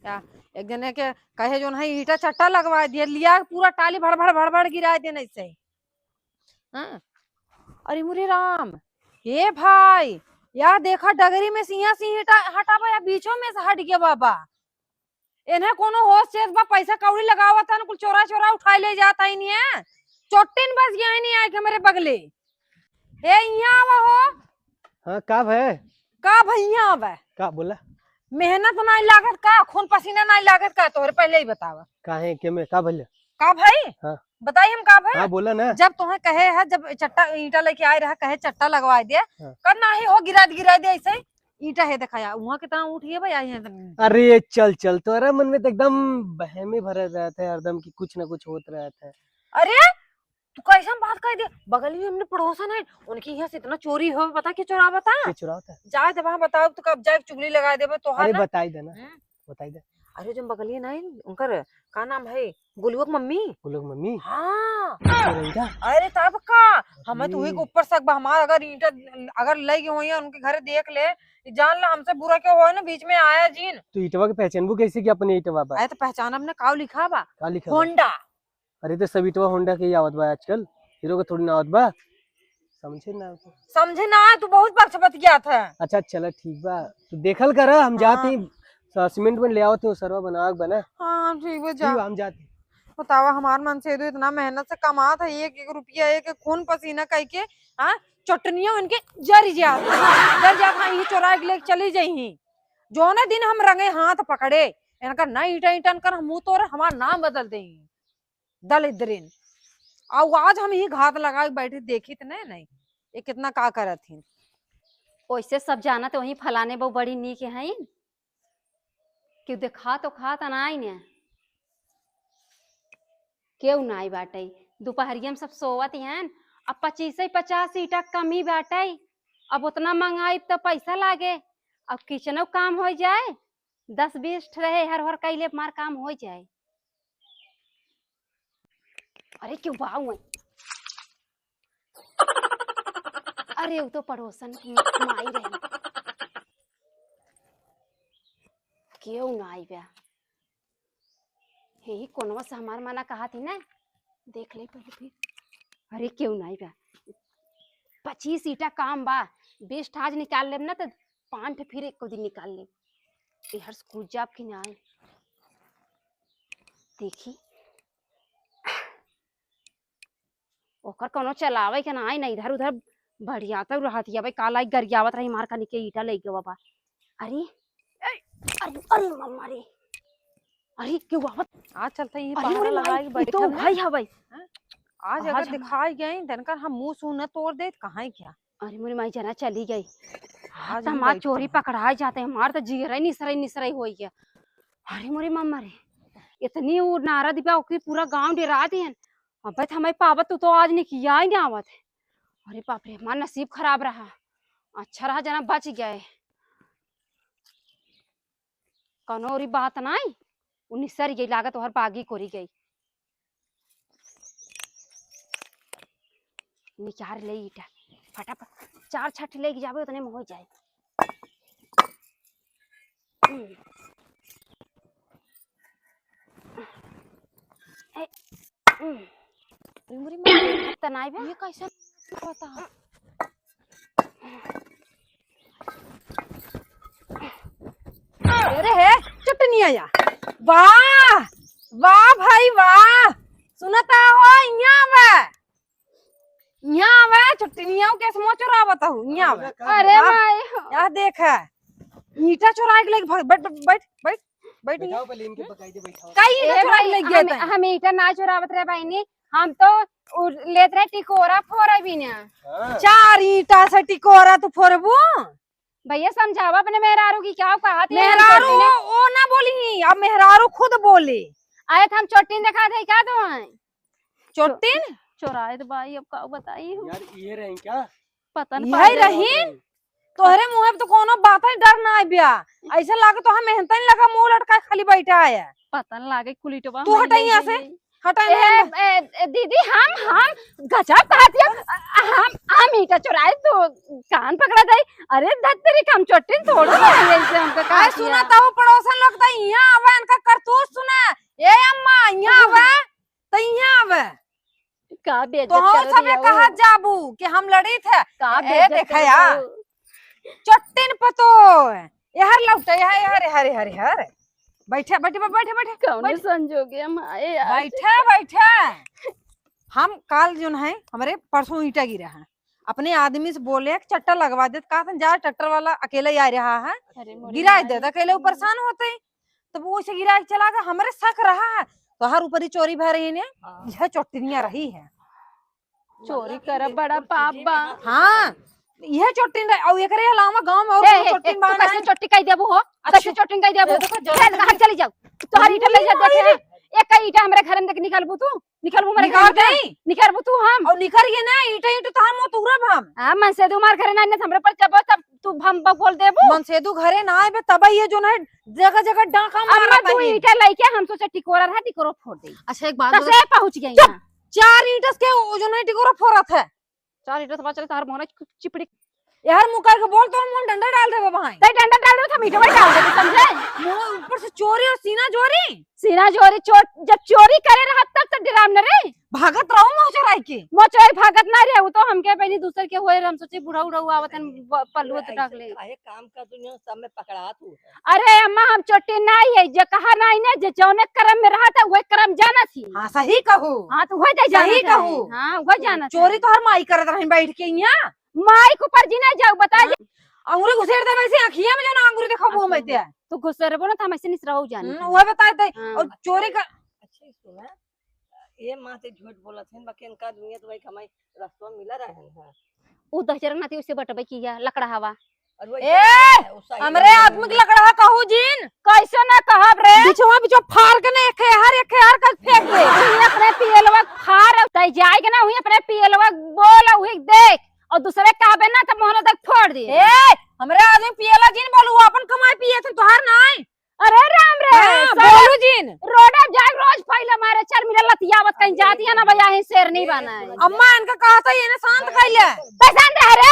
या एक जने के कहे जो है ईटा चट्टा लगवा दिया, लिया पूरा टाली भड़ भड़ गिरा दिया ऐसे ही। हाँ? अरे मुरे राम, ये भाई यार देखा डगरी में सिया सी हटावा या बीचों में से हट गया बाबा। इन्हें कोनो होश चेत बा, पैसा कौड़ी लगावा था ना, कुछ चोरा चोरा उठा ले जाता ही नहीं है। चोटिन बस यहाँ नहीं आए के मेरे बगले ए यहाँ आवा हो। हाँ का है का भैया आवा का बोला मेहनत नहीं लागत का, खून पसीना नहीं लागत का, तोहरे पहले ही बतावा का है के में का भले का भाई। हाँ बताइए हम का भाई। हाँ बोला ना। जब तुम्हें कहे है, जब चट्टा ईटा लेके आए रहा, कहे चट्टा लगवा दे, हाँ। करना ही हो गिरा दे ऐसे ही। ईटा है दिखाया वहाँ कितना उठिए भाई आई है। अरे चल चल, तोरा मन में तो एकदम बहमे भरा रहता है हरदम की कुछ ना कुछ होत रहता है। अरे तू कैसा बात कर दे, बगल में हमने पड़ोसन है, उनकी यहाँ से इतना चोरी हो, पता क्या चोरा बता क्या चुरा होता है? जाए तो वहाँ बताओ तो कब जाए चुगली लगा दे तो। अरे बताई दे ना, बताई दे। अरे जो बगलिए नहीं उनकर का नाम है, गुलुआ की मम्मी। वो लोग मम्मी हाँ क्या? अरे तब का हमें तो वही के ऊपर सक बा, हमारा अगर ईंटा अगर लगी हुई है उनके घर देख ले, जान ला हमसे बुरा क्या हुआ है ना, बीच में आया जीन। तो ईटवा के पहचानबू कैसे कि अपने ईटवा बा? आए तो पहचान अपने काव लिखा बा, का लिखा बा? होंडा। अरे तो सब ईटवा होंडा के ही आवत बा आजकल, हीरो का थोड़ी ना आवत बा, समझे ना? समझे ना तू बहुत पक्षपत गया था। अच्छा चला ठीक बा, तू देखल कर, हम जाते ही सीमेंट में ले आवते हो सरवा बना बना। हाँ ठीक है जा, हम जाते। बतावा हमार मन से इतना मेहनत से कमा था, एक एक रुपया एक एक खून पसीना कह के। हाँ चटनिया इनके जर जात हाँ ये चोरा के लेके चली जाही। जो ना दिन हम रंगे हाथ पकड़े इनका ना ईटा ईटन कर हम मुंह तोड़ हमारा नाम बदल दे दलिद्रीन। और आज हम ही घात लगा के बैठे देखी तो नहीं ये कितना का करत थी। वैसे सब जाना तो वही फलाने बहु बड़ी नीक है क्यों देखा तो खा तो ना ने क्यों ना बाटे। दोपहरिया में सब सोवत हैं, अब 25-50 ईटा कम ही बाटे। अब उतना मंगाई तो पैसा लागे, अब किचनो काम हो जाए, 10-20 रहे हर कैले मार काम हो जाए। अरे क्यों बाऊ अरे वो तो पड़ोसन की माई रही, क्यों ना आई बा। यही कोनवा से हमार माना कहा थी ना, देख ले पहले फिर। अरे क्यों ना आई बा, 25 ईटा काम बा, 20 आज निकाल ले ना तो 5 फिर एक दिन निकाल ले। हर स्कूल जाब की ना आए देखी ओकर कोनो चलावे के ना आई ना, इधर उधर बढ़िया तो रहती है भाई, काला गरियावत रही मार का निके ईटा ले गया बाबा। अरे अरे अरे मम्मा रे, अरे क्यों आवत आज चलता ये अरे पहाड़ा लगा के बैठे तो भाई है भाई। आज अगर दिखाई गई तनकर हम मुंह सू न तोड़ दे कहाँ क्या। अरे मेरी माई जना चली गई, आज तो हमार चोरी पकड़ाए जाते हैं, हमार तो जीरे निसरई हो गया। अरे मोरी मम्मा रे, इतनी वो नारा दिपा ओके पूरा गांव डरा दिए। अब हमें पावत तो आज नहीं किया ही नहीं आवत है। अरे बाप रे, हमारा नसीब खराब रहा, अच्छा रहा जना बच गए। कौनो और बात नहीं, निसर गई लागत और बागी कोरी गई। निचार ले ईटा फटाफट 4 छठ लेके जावे उतने में हो जाए। ये कैसे पता। अरे है चटनी आया, वाह वाह भाई वाह, सुनता हो यहाँ वे चटनिया कैसे मुँह चुरा बताऊ यहाँ वे। अरे माई यार देख ईटा चुरा के लेके बैठ बैठ बैठ बैठ पहले इनके बकायदे बैठाओ। कई ईटा चुरा के लेके गए हम ईटा ना चुरावत रहे बहनी, हम तो लेत रहे टिकोरा फोड़ा भी ना। 4 ईटा से टिकोरा तो फोड़बू। भैया समझावा अपने मेहरारू की क्या कहा थी। मेहरारू वो ना बोली, अब मेहरारू खुद बोले। आए थे हम चोटिन दिखा थे क्या तो चोटिन चुराए तो भाई, अब का बताइए यार ये रही क्या? पता यही रही तोहरे मुंह पे तो कोनो बात ही डर ना बिया, ऐसा लागे तो हम मेहनत नहीं लगा मुंह लटका खाली बैठा है। पता न लागे कुलीटवा तू हटाई यहाँ से, हटाई। दीदी हम गजब कहती हम ईटा चुराए तो कान पकड़ा दे। अरे दत्तरी काम चोटिन थोड़ा ऐसे हमका काय सुना था वो पड़ोसन लोग तो यहाँ आवे का बेइज्जत तो हम कर सबे दिया कहा वो। जाबू कि हम लड़ी थे का ए बेइज्जत देखा कर या दिया। चट्टिन पतो यार लौटा यार यार यार यार बैठे बैठे बैठे बैठे कौन संजोग है हमारे यार। बैठे बैठे हम काल जो है हमारे परसों ईटा गिरा है अपने आदमी से बोले कि चट्टा लगवा दे कहा था जा ट्रैक्टर वाला अकेला ही आ रहा है अरे मोरे गिरा माई। दे अकेले वो परेशान होते हैं तो वो ऐसे गिरा के चला गया हमारे शक रहा है तो हर ऊपर ही चोरी भर रही ने यह चोटियां रही है चोरी कर बड़ा पाप बा। हाँ यह चोटिन और एकरे अलावा गांव में और ए, कोनो ए, ए, चोटिन तू बाना कैसे है चोटी कह देबू हो अच्छा। कैसे चोटी कह देबू ये देखो, जल्दी चल जल्दी। घर चली जाओ तोहर ईटा ले जा देखे एक कई ईटा हमरे घर में देख निकालबू तू निकालबू मेरे निकाल घर में दई निकालबू तू हम और निखर ये ना ईटा ईटा तो हम तुरब हम हां मन से मार करे ना हमरे पर जब तब तू हम बोल देबू मन से दू घरे ना आए तब ये जो है जगह जगह डाका अम्मा मारा तू है ईटा लेके हम सोचे टिकोरा रहा टिकोरा फोड़ दे अच्छा एक बात तसे पहुंच गई चुप। ना चार ईंट के वो जो है टिकोरा फोरत है चार ईटा से चले तार मोहना चिपड़ी यार मुकर के बोल तो हम डंडा डाल देबे भाई तई डंडा डाल दे हम ईटा में डाल दे समझे मुंह ऊपर से चोरी और सीना चोरी सीना चोरी चोर जब चोरी करे रहा तब तो डराम न रे भागत रहूं मुंह चोराई के मोचोई भागत ना रे वो तो हमके पहले दूसर के होए हम सोचे बुढ़ा उड़ा आवतन पल्लू तो टाक ले काहे काम का दुनिया सब में पकड़ा तू अरे अम्मा हम चोटी नहीं है जे कहा नहीं ने जे जौने कर्म में रहा था वही कर्म जाना थी हां सही कहू हां तो वही जाना सही था। कहू। हां वही जाना था। चोरी तो हर माई करत रही बैठ के यहां माई को पर जी नहीं जाओ बता जे अंगूरी घुसेड़ दे वैसे आंखिया में जो ना अंगूरी देखो वो में ते तू गुस्से रे बोला था हम ऐसे नहीं रहू जाने वो बता दे हाँ। और चोरी का अच्छी सुना ये माँ से झूठ बोला थे बाकी इनका दुनिया तो भाई कमाई रास्ता में मिला रहे हैं उ दहचर ना थी उसे बटबे किया लकड़ा हवा और वो ए हमरे आदमी के लकड़ा कहू जिन कैसे ना कहब रे बिचवा बिचवा फाड़ के ने एक हर का फेंक दे हुई अपने पियलवा खार तई जाएगा ना हुई अपने पियलवा बोल हुई देख और दूसरे कहबे ना तो मोहन तक फोड़ दे ए हमरे आदमी पियला जिन बोलू अपन कमाई पिए थे तोहार नाई अरे राम रे हाँ, बोलू जिन रोड अब जाए रोज फैला मारे चल मेरा लतियावत कहीं जाती है ना भैया ही शेर नहीं बना है अम्मा इनका कहा था ये ने शांत कैले कैसे रह रे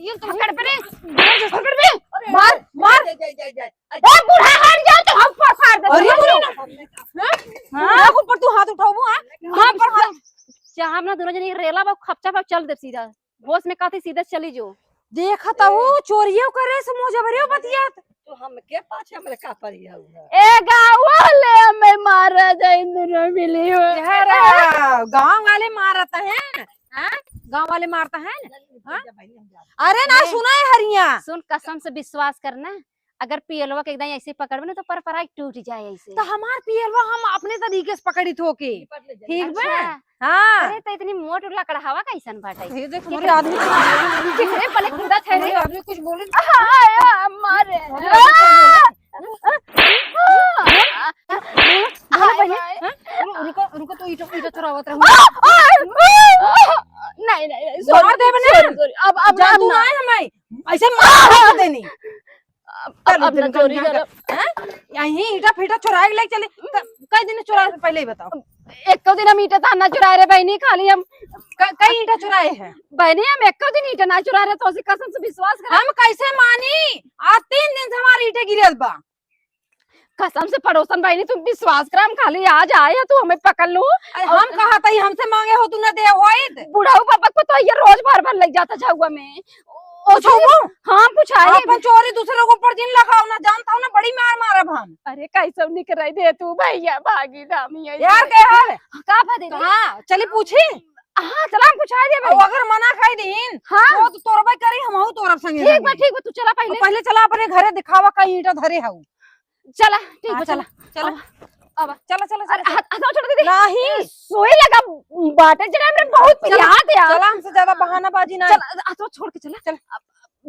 ये तो पकड़ पे पकड़ पे मार मार ए बूढ़ा हट जाओ तो हम फाड़ दे अरे हां ऊपर तू हाथ उठाऊ हां हम पर चाह हम ना दोनों जने रेला बा खपचा पे चल दे सीधा होश में काती सीधा चली जो देखता हूँ चोरियों करे से मुंह जबरियो बतियात तो हम के पाछे हमरे का परिया हुआ ए गाँव वाले हमें मारा जाए दोनों मिली हो गांव वाले मारता है गांव वाले मारता है हाँ? अरे ना सुना है हरिया सुन कसम से विश्वास करना अगर पियलवा के एकदम ऐसे पकड़बे ना तो पर टूट जाए ऐसे तो हमार पियलवा हम अपने तरीके से पकड़ी थोके ठीक बा अच्छा। हाँ अरे तो इतनी मोट लकड़ा हवा कैसन बाटे ये देख हमारे आदमी कितने पले खुदा थे रे आदमी कुछ बोले मारे रुको रुको तो ईटा ईटा चुरावत रहो नहीं नहीं मार दे बने अब जादू ना है हमें ऐसे मार देनी अब ना चोरी करब यही ईटा फीटा चुरा के ले चले कई दिन चुरा पहले ही बताओ एक दिन हम ईटा था ना चुरा रहे बहनी खाली हम कई ईटा चुराए हैं बहनी हम एक दिन ईटा ना चुरा रहे तो उसी कसम से विश्वास कर हम कैसे मानी आज 3 दिन से हमारी ईटे गिरल बा कसम से पड़ोसन बहनी तुम विश्वास कर हम खाली आज आए हैं तू हमें पकड़ लू हम कहा था हमसे मांगे हो तू न दे होइत बुढ़ाऊ पापा को तो ये रोज भर भर लग जाता झागुआ में हाँ पूछाए अपन चोरी दूसरे को ऊपर जिन लगाओ ना जानता हूँ ना बड़ी मार मारब हम अरे कैसे निकल रही दे तू भैया भागी धामी यार क्या हाल का बदे हाँ चली पूछी हाँ चला हम पूछा दे और अगर मना खाई दीन हाँ वो तो तोरबा करी हम हूं तोरब संगे ठीक बा तू चला पहले पहले चला अपने घरे दिखावा कई ईटा धरे हूं चला ठीक बा चला चला अब चला चला अरे हाथ छोड़ दे नहीं सोई लगा बाटे जरा हमने बहुत याद यार चला हमसे ज्यादा बहानाबाजी ना चल हाथ छोड़ के चला चल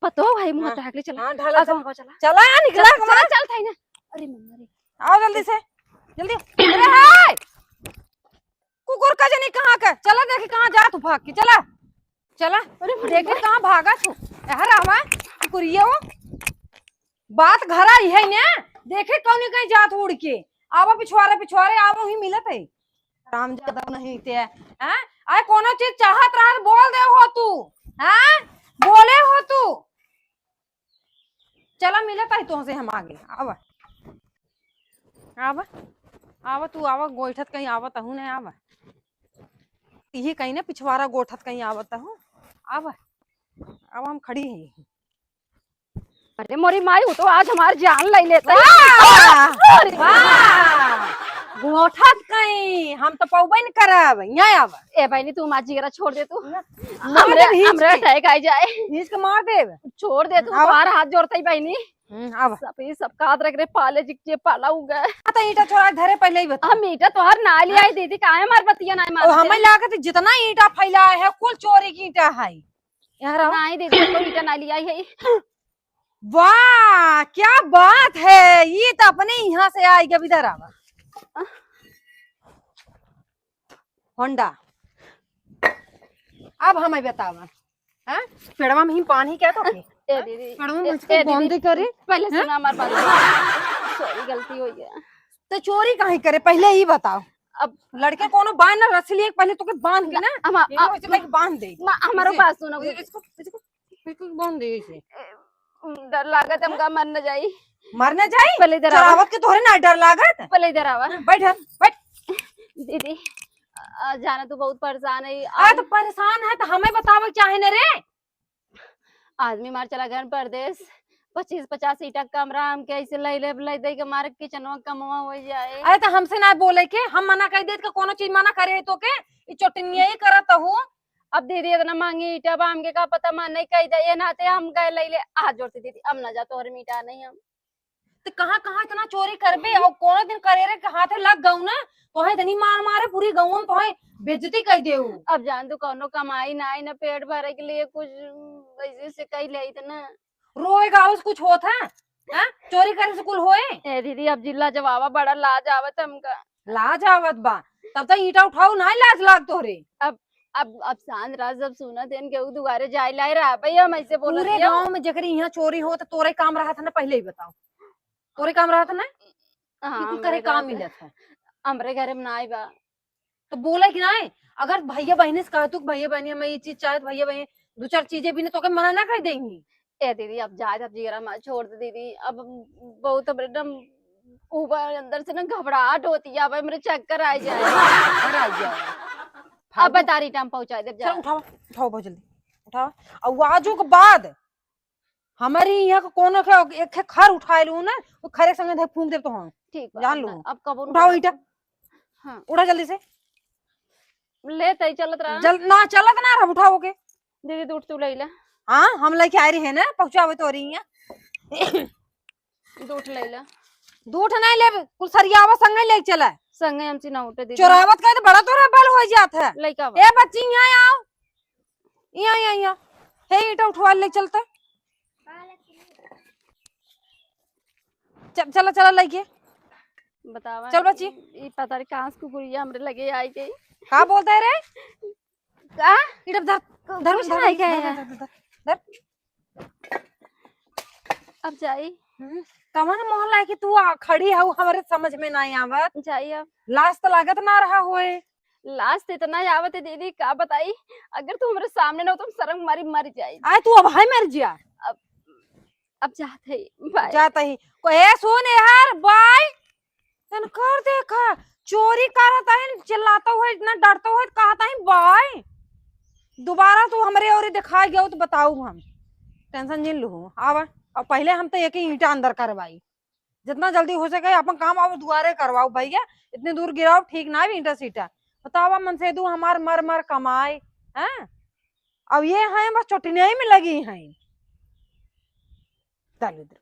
पतो भाई मुंह ताक ले चला हां ढाला चला चला निकला चल चल थाई ना अरे मम्मा रे आओ जल्दी से जल्दी अरे हाय कुकुर का जनी कहां का चला देखे कहां जा तू भाग के चला चला अरे देखे कहां भागा तू यार आवा कुकुरिया वो बात घर आई है ना देखे कौन कहीं जात उड़ के आवा पिछवारे आवो ही मिलत है राम ज्यादा नहीं ते हैं आए कोनो चीज चाहत रहा बोल दे हो तू हैं बोले हो तू चला मिलत है तुमसे हम आगे आवा आवा आवा तू आवा गोइठत कहीं आवा तहु नहीं आवा यही कहीं ना पिछवाड़ा गोठत कहीं आवता हूँ। अब हम खड़ी हैं। अरे मोरी माई वो तो आज हमारी जान ले लेता वाह! वाह! गोठत कहीं हम तो पौबे न करब यहाँ आव। ए बहनी तू माँ जीरा छोड़ दे तू मार दे भींच हमरे के। अटैक आ जाए भींच के मार देब। छोड़ दे तू आवा। तुम्हारा हाथ जोड़ता ही बहनी आव सब ये सब काद रख रहे पाले जिक्के पाला उगा तो ईटा छोड़ा धरे पहले ही बता। हम ईटा तोहार ना लिया आई दीदी काहे मार बतिया ना और हमें मार लागत जितना ईटा फैलाया है कुल चोरी की ईटा है यहाँ रहो। नहीं दीदी कोई ईटा ना लिया है वाह क्या बात है, ये तो अपने यहाँ से आएगा इधर आवा। होंडा अब हमें बतावा हैं पेड़वा में ही पानी क्या तो ए दीदी पेड़वा में ए मुझको दीदी, बंद करे पहले सुना हमारे बात सॉरी गलती हो गया तो चोरी काहे करे पहले ही बताओ। अब लड़के कोनो बांध ना रस्सी लिए पहले तो के बांध के ना इसे भाई बांध दे हमारो इसे- बात सुनो इसको बिल्कुल बांध दे इसे। डर लागत हमका मर न जाई मरना जाए पहले इधर आवा चरावत के तोहरे ना डर लागत। पहले इधर आवा बैठ बैठ। दीदी जाना तू बहुत परेशान है आ तो परेशान है तो हमें बतावे चाहे न रे। आदमी मार चला घर परदेश 25-50 ईटा कमरा हम कैसे ले दे के मार किचनवा कमवा हो जाए अरे तो हमसे ना बोले के हम मना कर देत के कोनो चीज मना करे तो के ई चोटनिया ही करत हूँ। अब दीदी इतना मांगी ईटा बा हमके का पता मन नहीं कही दे नाते हम गए ले हाथ जोड़ती दीदी अब ना जा तोहर मीठा नहीं हम तो कहाँ इतना चोरी करबे और कोनो दिन करे रे हाथे लग गऊ ना तोहे इतनी मार मारे पूरी गऊ में तोहे बेइज्जती कर देऊ। अब जान तू कौनो कमाई ना आई ना पेट भरे के लिए कुछ ऐसे से कही ले इतना रोएगा उस कुछ होता है हैं? चोरी करे से कुल होए ए दीदी अब जिला जवाबा बड़ा लाज आवत हमका लाज आवत बा तब तक ईटा उठाऊ ना लाज लाग तोहरे। अब सांझ रात जब सुना देन के दुआरे जाए लाई रहा भैया हम ऐसे बोल पूरे गांव में जकरी यहाँ चोरी हो तो तोरे काम रहा था ना पहले ही बताओ। तोरे काम रहा था ना ये कुल करे काम मिलत है हमरे घर में ना आई बा तो बोले कि ना अगर भैया बहने से कहा तू भैया बहनी हमें ये चीज चाहे तो भैया बहन दो चार चीजें भी ना तो के मना ना कर देंगी। ए दीदी अब जाए अब जीरा मत छोड़ दे दीदी अब बहुत अब एकदम ऊपर अंदर से ना घबराहट होती है अब मेरे चक्कर आ जाए घर आ जाओ। अब बता रही टाइम पहुंचा दे चलो उठाओ उठाओ बहुत जल्दी उठाओ। और आजू के बाद हमारी यहाँ का कोनो के एक खर उठा लू ना वो खरे संगे धक फूंक दे तो हम ठीक बा, जान अब लो। ना- अब कब उठाओ ईटा हाँ उठा जल्दी से ले तई चलत रहा ना चलत ना रहा उठाओ के दीदी दूठ तू ले ले हाँ हम लेके आ रही है ना पहुंचावे तो रही है दूठ ले ले दूठ नहीं ले कुल सरियावा संगे ले चला संगे हमसे ना उठे दीदी चोरावत का तो बड़ा तोरा बल हो जात है। लइका ए बच्ची यहाँ आओ यहाँ हे ईटा उठवा ले चलता चला चला लेके बतावा चल बच्ची। ये पता नहीं कहां से कुकुरिया हमरे लगे आई गई का बोलते है रे का ईटा धर धर कुछ धर नहीं गया धर, धर, धर, धर, धर। अब जाई कवन मोहल्ला है कि तू खड़ी है हमारे समझ में ना आवत जाई अब लाज तो लागत ना रहा होए। लास्ट इतना आवत है दीदी का बताई अगर तू हमारे सामने ना हो तो शर्म मारी मर जाए आए तू अब हाय मर जिया अब जाते ही बाय जाता ही को ए सुन यार बाय तन कर देखा चोरी करता है चिल्लाता हुआ इतना डरता हुआ कहता है बाय दोबारा तू हमारे और दिखा गया तो बताऊ हम टेंशन जिन लू आवा और पहले हम तो एक ही ईंटा अंदर करवाई जितना जल्दी हो सके अपन काम अब दुआरे करवाओ भैया इतने दूर गिराओ ठीक ना भी ईंटा सीटा बतावा मन से दू हमार मर मर कमाए हैं अब ये है बस चोटिनिया में लगी हैं चल इधर